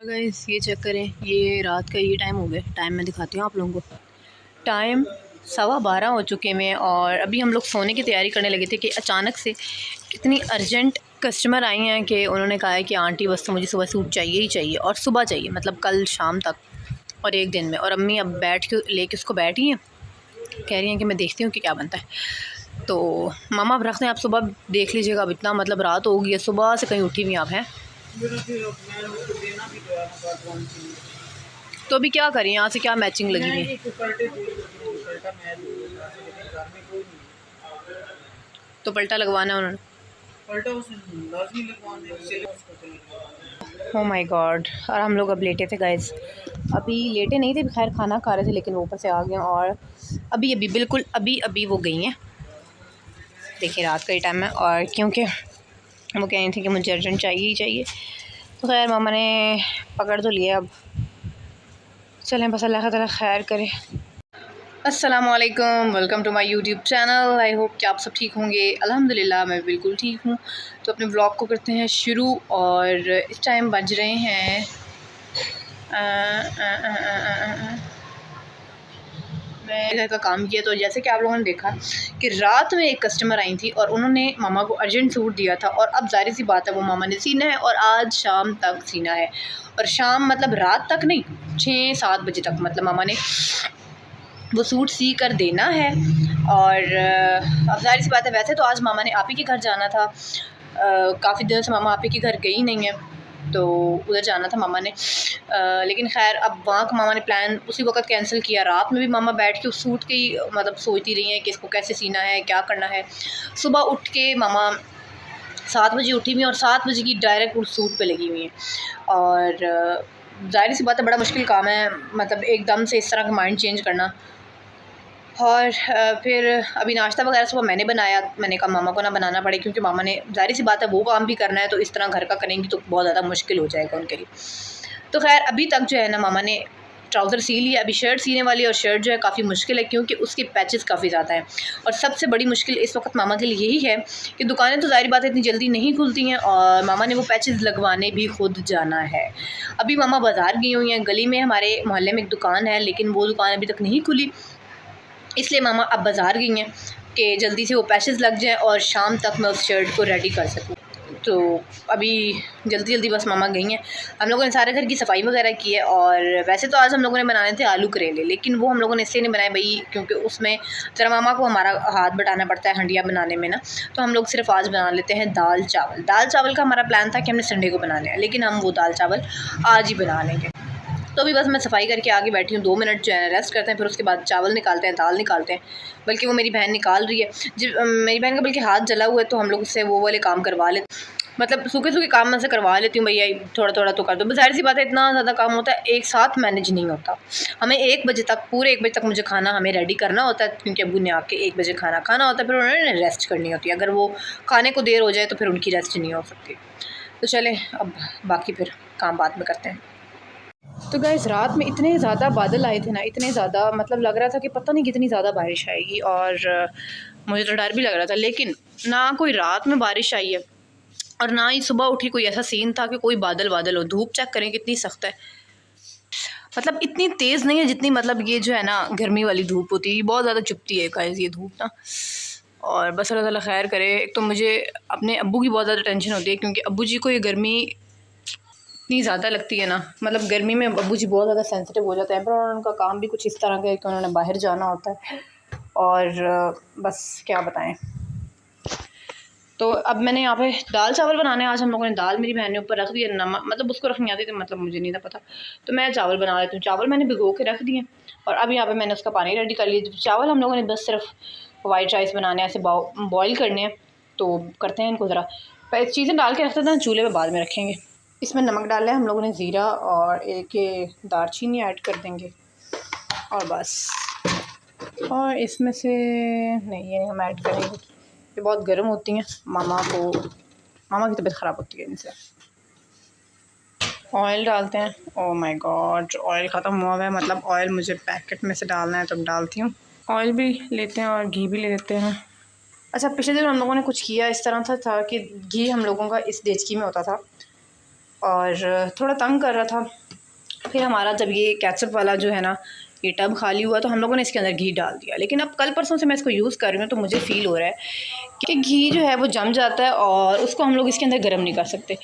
Guys ये check करें, ये रात का ये टाइम हो गया। टाइम मैं दिखाती हूँ आप लोगों को। टाइम 12:15 हो चुके हैं और अभी हम लोग सोने की तैयारी करने लगे थे कि अचानक से कितनी अर्जेंट कस्टमर आई हैं कि उन्होंने कहा है कि आंटी बस तो मुझे सुबह सूट चाहिए ही चाहिए और सुबह चाहिए, मतलब कल शाम तक और एक दिन में। और अम्मी अब बैठ के लेके उसको बैठी हैं, कह रही हैं कि मैं देखती हूँ कि क्या बनता है। तो मामा अब रखते हैं, आप सुबह देख लीजिएगा। अब इतना मतलब रात हो गई है, सुबह से कहीं उठी हुई आप हैं। तो अभी क्या करें, यहाँ से क्या मैचिंग लगी हुई है? तो पलटा लगवाना है उन्होंने। Oh my God. और हम लोग अब लेटे थे गाइस, अभी लेटे नहीं थे, खैर खाना खा रहे थे, लेकिन वो ऊपर से आ गए और अभी अभी बिल्कुल अभी अभी वो गई हैं। देखिए रात का ही टाइम है और क्योंकि वो कह रही थी कि मुझे अर्जेंट चाहिए ही चाहिए, तो खैर मामा ने पकड़ तो लिया। अब चलें, बस अल्लाह ताला खैर करे। अस्सलामुअलैकुम, welcome to my YouTube channel. I hope कि आप सब ठीक होंगे। अल्हम्दुलिल्लाह मैं बिल्कुल ठीक हूँ। तो अपने ब्लॉग को करते हैं शुरू और इस टाइम बज रहे हैं मैं घर का काम किया। तो जैसे कि आप लोगों ने देखा कि रात में एक कस्टमर आई थी और उन्होंने मामा को अर्जेंट सूट दिया था और अब ज़ाहिर सी बात है वो मामा ने सीना है और आज शाम तक सीना है। और शाम मतलब रात तक नहीं, 6-7 बजे तक मतलब मामा ने वो सूट सी कर देना है। और अब ज़ाहिर सी बात है, वैसे तो आज मामा ने आप ही के घर जाना था। काफ़ी दिनों से मामा आप ही के घर गई नहीं है, तो उधर जाना था मामा ने। लेकिन खैर अब वहाँ का मामा ने प्लान उसी वक्त कैंसिल किया। रात में भी मामा बैठ के उस सूट की मतलब सोचती रही हैं कि इसको कैसे सीना है, क्या करना है। सुबह उठ के मामा 7 बजे उठी हुई हैं और 7 बजे की डायरेक्ट उस सूट पे लगी हुई हैं। और ज़ाहिर सी बात है बड़ा मुश्किल काम है, मतलब एकदम से इस तरह का माइंड चेंज करना। और फिर अभी नाश्ता वगैरह सुबह मैंने बनाया। मैंने कहा मामा को ना बनाना पड़े, क्योंकि मामा ने ज़ाहिर सी बात है वो काम भी करना है, तो इस तरह घर का करेंगी तो बहुत ज़्यादा मुश्किल हो जाएगा उनके लिए। तो खैर अभी तक जो है ना मामा ने ट्राउज़र सी लिया, अभी शर्ट सीने वाली है। और शर्ट जो है काफ़ी मुश्किल है क्योंकि उसके पैचेस काफ़ी ज़्यादा हैं। और सबसे बड़ी मुश्किल इस वक्त मामा के लिए यही है कि दुकानें तो ज़ाहिर बात है इतनी जल्दी नहीं खुलती हैं और मामा ने वो पैचेस लगवाने भी खुद जाना है। अभी मामा बाज़ार गई हुई हैं, गली में हमारे मोहल्ले में एक दुकान है, लेकिन वो दुकान अभी तक नहीं खुली, इसलिए मामा अब बाज़ार गई हैं कि जल्दी से वो पैचेस लग जाएँ और शाम तक मैं उस शर्ट को रेडी कर सकूँ। तो अभी जल्दी जल्दी बस मामा गई हैं। हम लोगों ने सारे घर की सफाई वगैरह की है। और वैसे तो आज हम लोगों ने बनाने थे आलू करेले, लेकिन वो हम लोगों ने इसलिए नहीं बनाए भाई क्योंकि उसमें ज़रा मामा को हमारा हाथ बटाना पड़ता है हंडिया बनाने में ना। तो हम लोग सिर्फ आज बना लेते हैं दाल चावल। दाल चावल का हमारा प्लान था कि हमने संडे को बनाने हैं, लेकिन हम वो दाल चावल आज ही बना लेंगे। तो अभी बस मैं सफाई करके आगे बैठी हूँ, 2 मिनट जो है रेस्ट करते हैं, फिर उसके बाद चावल निकालते हैं, दाल निकालते हैं। बल्कि वो मेरी बहन निकाल रही है। जब मेरी बहन का बल्कि हाथ जला हुआ है, तो हम लोग उससे वो वाले काम करवा लेते, मतलब सूखे सूखे काम मैं से करवा लेती हूँ। भैया थोड़ा थोड़ा तो कर दो, बस ज़ाहिर सी बात है इतना ज़्यादा काम होता है, एक साथ मैनेज नहीं होता। हमें 1 बजे तक, पूरे 1 बजे तक मुझे खाना हमें रेडी करना होता है, क्योंकि अब्बू ने आके 1 बजे खाना खाना होता है, फिर उन्होंने रेस्ट करनी होती है। अगर वो खाने को देर हो जाए तो फिर उनकी रेस्ट नहीं हो सकती। तो चलें अब बाकी फिर काम बाद में करते हैं। तो गाइस रात में इतने ज़्यादा बादल आए थे ना, इतने ज़्यादा, मतलब लग रहा था कि पता नहीं कितनी ज़्यादा बारिश आएगी। और मुझे तो डर भी लग रहा था, लेकिन ना कोई रात में बारिश आई है और ना ही सुबह उठी कोई ऐसा सीन था कि कोई बादल बादल हो। धूप चेक करें कितनी सख्त है, मतलब इतनी तेज़ नहीं है जितनी मतलब ये जो है ना गर्मी वाली धूप होती है, ये बहुत ज़्यादा चुभती है गाइस ये धूप ना। और बस अल्लाह ताला खैर करे। एक तो मुझे अपने अब्बू की बहुत ज़्यादा टेंशन होती है, क्योंकि अब्बू जी को ये गर्मी इतनी ज़्यादा लगती है ना, मतलब गर्मी में अब्बू जी बहुत ज़्यादा सेंसिटिव हो जाते हैं। पर उनका काम भी कुछ इस तरह का है कि उन्होंने बाहर जाना होता है। और बस क्या बताएं। तो अब मैंने यहाँ पे दाल चावल बनाने आज हम लोगों ने, दाल मेरी बहन ने ऊपर रख दिया, नमक मतलब उसको रखनी आती थी, मतलब मुझे नहीं था पता, तो मैं चावल बना लेती हूँ। चावल मैंने भिगो के रख दिए और अब यहाँ पे मैंने उसका पानी रेडी कर लिया। चावल हम लोगों ने बस सिर्फ वाइट राइस बनाने ऐसे बॉयल करने हैं, तो करते हैं इनको ज़रा चीज़ें डाल के रखते थे, चूल्हे पर बाद में रखेंगे। इसमें नमक डाला है हम लोगों ने, ज़ीरा और एक दालचीनी ऐड कर देंगे और बस। और इसमें से नहीं, ये हम ऐड करेंगे, ये बहुत गर्म होती हैं, मामा की तबीयत ख़राब होती है इनसे। ऑयल डालते हैं। ओह माय गॉड, ऑयल ख़त्म हुआ है, मतलब ऑयल मुझे पैकेट में से डालना है तब डालती हूँ। ऑयल भी लेते हैं और घी भी ले लेते हैं। अच्छा, पिछले दिन हम लोगों ने कुछ किया इस तरह था कि घी हम लोगों का इस देचकी में होता था, और थोड़ा तंग कर रहा था। फिर हमारा जब ये केचप वाला जो है ना ये टब खाली हुआ तो हम लोगों ने इसके अंदर घी डाल दिया। लेकिन अब कल परसों से मैं इसको यूज़ कर रही हूँ तो मुझे फ़ील हो रहा है कि घी जो है वो जम जाता है और उसको हम लोग इसके अंदर गर्म नहीं कर सकते,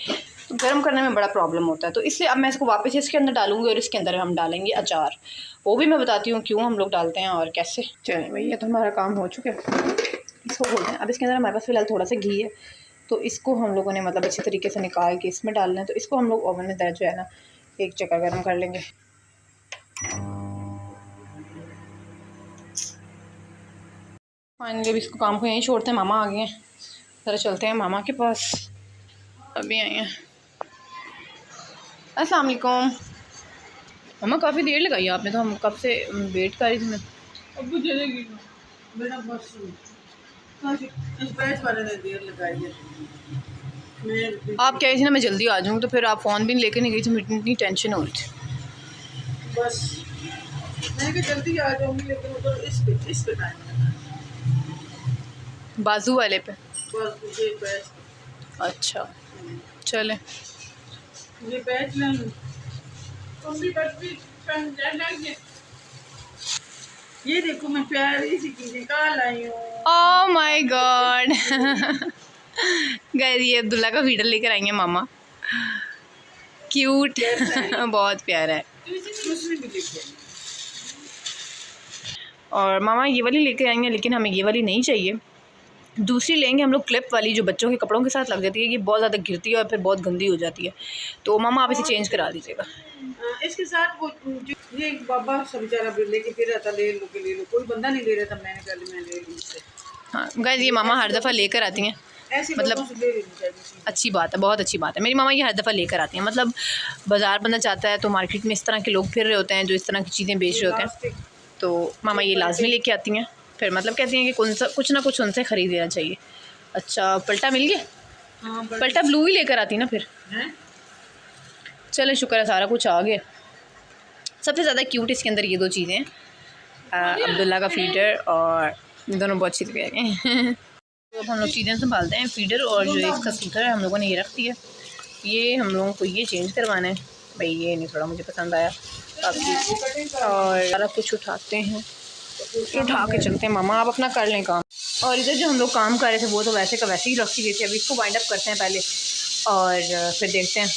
तो गर्म करने में बड़ा प्रॉब्लम होता है। तो इसलिए अब मैं इसको वापस इसके अंदर डालूंगी और इसके अंदर हम डालेंगे अचार। वो भी मैं बताती हूँ क्यों हम लोग डालते हैं और कैसे। चलिए भाई, ये तो हमारा काम हो चुका है, इसको खोलते हैं। अब इसके अंदर हमारे पास फ़िलहाल थोड़ा सा घी है, तो इसको हम लोगों ने मतलब अच्छी तरीके से निकाल के इसमें डालना है। तो इसको हम लोग ओवन में दर्ज जो है ना एक चक्कर गर्म कर लेंगे। फाइनली अब इसको काम को यहीं छोड़ते हैं, मामा आ गए हैं, ज़रा चलते हैं मामा के पास, अभी आए हैं। अस्सलाम वालेकुम। मामा काफ़ी देर लगाई आपने, तो हम कब से वेट कर रही थी मैं। अब चलेगी मेरा बस एक्सप्रेस वाले ने देर लगाई है। आप कह रही थी ना मैं जल्दी आ जाऊँगी, तो फिर आप फ़ोन भी लेके नहीं गई थी, मुझे इतनी टेंशन हो रही थी। बस मैं कि जल्दी आ जाऊंगी, लेकिन उधर इस पे टाइम बाजू वाले पे। बस मुझे बैच अच्छा चले। मुझे बैच नहीं तुम भी बस भी लगे। ये देखो मैं प्यारी सी चीज़ निकाल आई हूँ। Oh my God. गाइस ये अब्दुल्ला का फीडर लेकर आई हैं मामा, क्यूट। बहुत प्यारा है। और मामा ये वाली लेकर आई हैं, लेकिन हमें ये वाली नहीं चाहिए, दूसरी लेंगे हम लोग, क्लिप वाली जो बच्चों के कपड़ों के साथ लग जाती है। ये बहुत ज़्यादा गिरती है और फिर बहुत गंदी हो जाती है, तो मामा आप इसे चेंज करा दीजिएगा। इसके साथ वो ये बाबा सब बेचारा लेके फिर रहा था, ले लो, कोई बंदा नहीं ले रहा था, मैंने कहा मैं ले ली इससे। हाँ गाइस ये मामा हर दफ़ा लेकर आती हैं, मतलब अच्छी बात है, बहुत अच्छी बात है। मेरी मामा ये हर दफ़ा लेकर आती हैं, मतलब बाज़ार बंदा चाहता है तो मार्केट में इस तरह के लोग फिर रहे होते हैं जो इस तरह की चीज़ें बेच रहे होते हैं, तो मामा ये लाजमी लेके आती हैं। फिर मतलब कहती हैं कि कुछ ना कुछ उनसे ख़रीद लेना चाहिए। अच्छा पलटा मिल गया? हाँ, पलटा ब्लू ही लेकर आती ना फिर। चले शुक्र है सारा कुछ आ गया। सबसे ज़्यादा क्यूट इसके अंदर ये दो चीज़ें हैं, अब्दुल्ला का फीडर, और दोनों बहुत अच्छी लगे हैं। तो अब हम लोग चीज़ें संभालते हैं, फीडर और जो इसका सूटर है हम लोगों ने ये रख दिया। ये हम लोगों को ये चेंज करवाना है भाई, ये नहीं थोड़ा मुझे पसंद आया काफ़ी। और सारा कुछ उठाते हैं, उठा के चलते हैं। मामा आप अपना कर लें काम। और इधर जो हम लोग काम कर रहे थे वो तो वैसे का वैसे ही रख गई थी, अभी इसको वाइंड अप करते हैं पहले और फिर देखते हैं।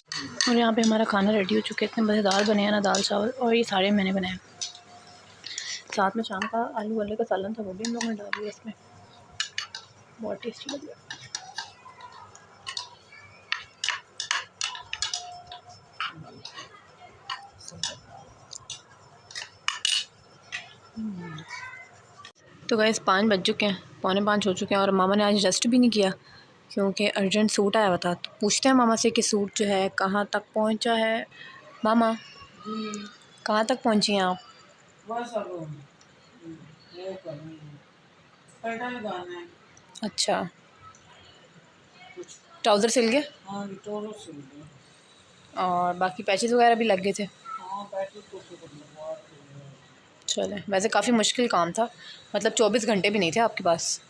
और यहाँ पे हमारा खाना रेडी हो चुका है, इतने मज़ेदार बने हैं ना दाल चावल, और ये सारे मैंने बनाए। साथ में शाम का आलू वाले का सालन था, वो भी हम लोगों ने डाल दिया इसमें, बहुत टेस्टी लग रहा है। तो गाइस 5 बज चुके हैं, 4:45 हो चुके हैं, और मामा ने आज रेस्ट भी नहीं किया क्योंकि अर्जेंट सूट आया हुआ था। तो पूछते हैं मामा से कि सूट जो है कहाँ तक पहुँचा है। मामा कहाँ तक पहुँची हैं आप? अच्छा ट्राउज़र सिल गए? हाँ, ट्राउज़र सिल गए और बाकी पैचेस वगैरह भी लग गए थे? हाँ, पैचेस तो लगवा थे। चले, वैसे काफ़ी मुश्किल काम था, मतलब 24 घंटे भी नहीं थे आपके पास।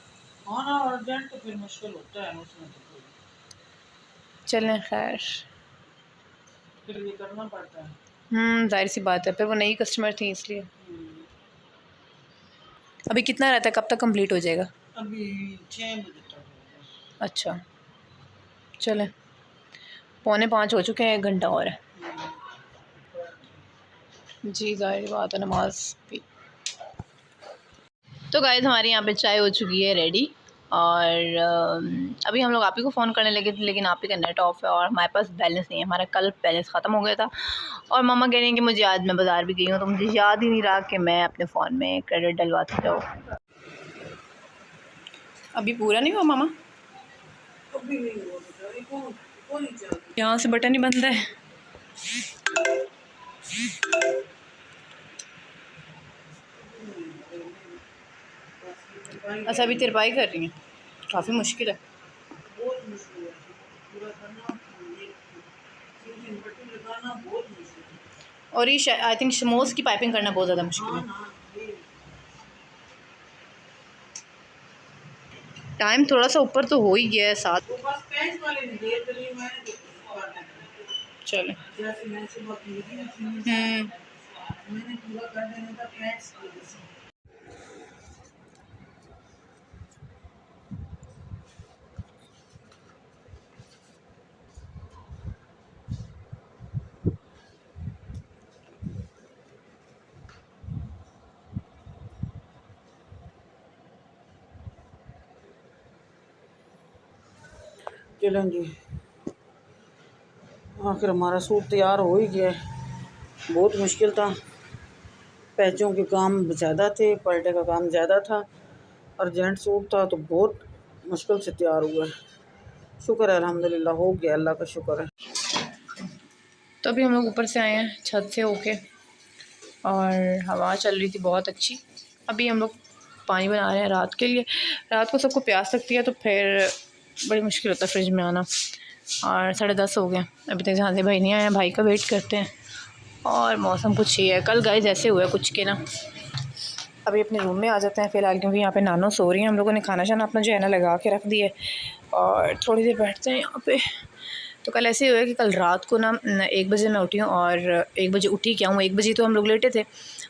हाँ ना, अर्जेंट तो फिर मुश्किल होता है उसमें तो चलें खैर, फिर ये करना पड़ता है। जाहिर सी बात है, फिर वो नई कस्टमर थी इसलिए। अभी कितना रहता है, कब तक कंप्लीट हो जाएगा? अभी 6 बजे तक। अच्छा चलें, 4:45 हो चुके हैं, 1 घंटा और है। जी जाहिर बात है, नमाज भी। तो गाइस हमारे यहाँ पे चाय हो चुकी है रेडी, और अभी हम लोग आप ही को फ़ोन करने लगे थे, लेकिन आप ही का नेट ऑफ है और हमारे पास बैलेंस नहीं है, हमारा कल बैलेंस ख़त्म हो गया था। और मामा कह रही हैं कि मुझे आज मैं बाज़ार भी गई हूँ, तो मुझे याद ही नहीं रहा कि मैं अपने फ़ोन में क्रेडिट डलवाती जाऊँ। अभी पूरा नहीं हुआ मामा? अभी नहीं हुआ बेटा, यहाँ से बटन ही बंद है। अच्छा अभी तिरपाई कर रही हैं, काफ़ी मुश्किल है। बहुत मुश्किल है पूरा करना, बटन लगाना बहुत मुश्किल है। और ये आई थिंक शमोस की पाइपिंग करना बहुत ज़्यादा मुश्किल है। टाइम थोड़ा सा ऊपर तो हो ही गया है, 7। चलो। जैसे मैं सुबह की थी मैंने पूरा कर देना था फ्रेंड्स की वजह से। चलें जी, आखिर हमारा सूट तैयार हो ही गया है। बहुत मुश्किल था, पैचों के काम ज़्यादा थे, पलटे का काम ज़्यादा था, अर्जेंट सूट था तो बहुत मुश्किल से तैयार हुआ है। शुक्र है अल्हम्दुलिल्लाह हो गया, अल्लाह का शुक्र है। तो अभी हम लोग ऊपर से आए हैं छत से होके, और हवा चल रही थी बहुत अच्छी। अभी हम लोग पानी बना रहे हैं रात के लिए। रात को सबको प्यास लगती है तो फिर बड़ी मुश्किल होता है फ्रिज में आना। और 10:30 हो गए, अभी तक जहाँ से भाई नहीं आया, भाई का वेट करते हैं। और मौसम कुछ ही है, कल गाइस ऐसे हुआ कुछ के ना। अभी अपने रूम में आ जाते हैं फ़िलहाल, क्योंकि यहाँ पे नानो सो रही हैं। हम लोगों ने खाना शाना अपना जो है ना लगा के रख दिया, और थोड़ी देर बैठते हैं यहाँ पे। तो कल ऐसे हुआ कि कल रात को ना 1 बजे मैं उठी हूँ, और 1 बजे उठी क्या हूँ, 1 बजे तो हम लोग लेटे थे,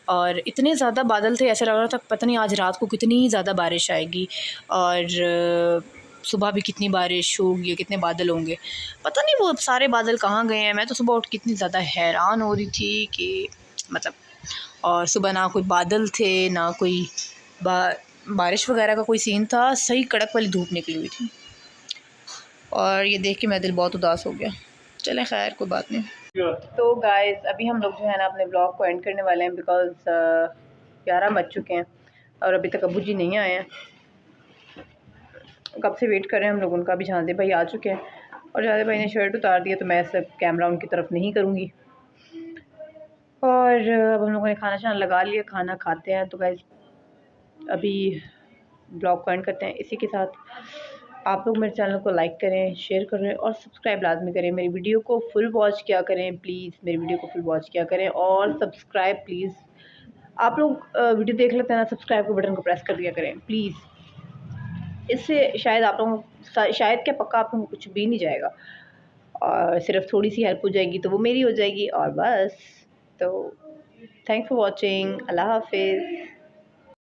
और इतने ज़्यादा बादल थे, ऐसा लग रहा था पता नहीं आज रात को कितनी ज़्यादा बारिश आएगी, और सुबह भी कितनी बारिश होगी, कितने बादल होंगे, पता नहीं वो सारे बादल कहाँ गए हैं। मैं तो सुबह उठ के इतनी ज़्यादा हैरान हो रही थी कि मतलब, और सुबह ना कोई बादल थे, ना कोई बारिश वगैरह का कोई सीन था, सही कड़क वाली धूप निकली हुई थी। और ये देख के मेरा दिल बहुत उदास हो गया। चलें खैर, कोई बात नहीं। तो गाइस अभी हम लोग जो है ना अपने ब्लॉग को एंड करने वाले हैं, बिकॉज़ 11 बज चुके हैं और अभी तक अब्बू जी नहीं आए हैं। कब से वेट कर रहे हैं हम लोग उनका। भी जहाज़े भाई आ चुके हैं, और जहाज़े भाई ने शर्ट उतार दिया, तो मैं सब कैमरा उनकी तरफ नहीं करूँगी। और अब हम लोगों ने खाना शाना लगा लिया, खाना खाते हैं। तो गाइस अभी ब्लॉग को एंड करते हैं इसी के साथ। आप लोग मेरे चैनल को लाइक करें, शेयर करें और सब्सक्राइब लाजमी करें। मेरी वीडियो को फुल वॉच किया करें प्लीज़, मेरी वीडियो को फुल वॉच किया करें, और सब्सक्राइब प्लीज़। आप लोग वीडियो देख लेते हैं ना, सब्सक्राइब के बटन को प्रेस कर दिया करें प्लीज़। इससे शायद आप लोगों शायद क्या पक्का आप लोगों को कुछ भी नहीं जाएगा, और सिर्फ थोड़ी सी हेल्प हो जाएगी तो वो मेरी हो जाएगी, और बस। तो थैंक्स फॉर वॉचिंग, अल्लाह हाफिज़।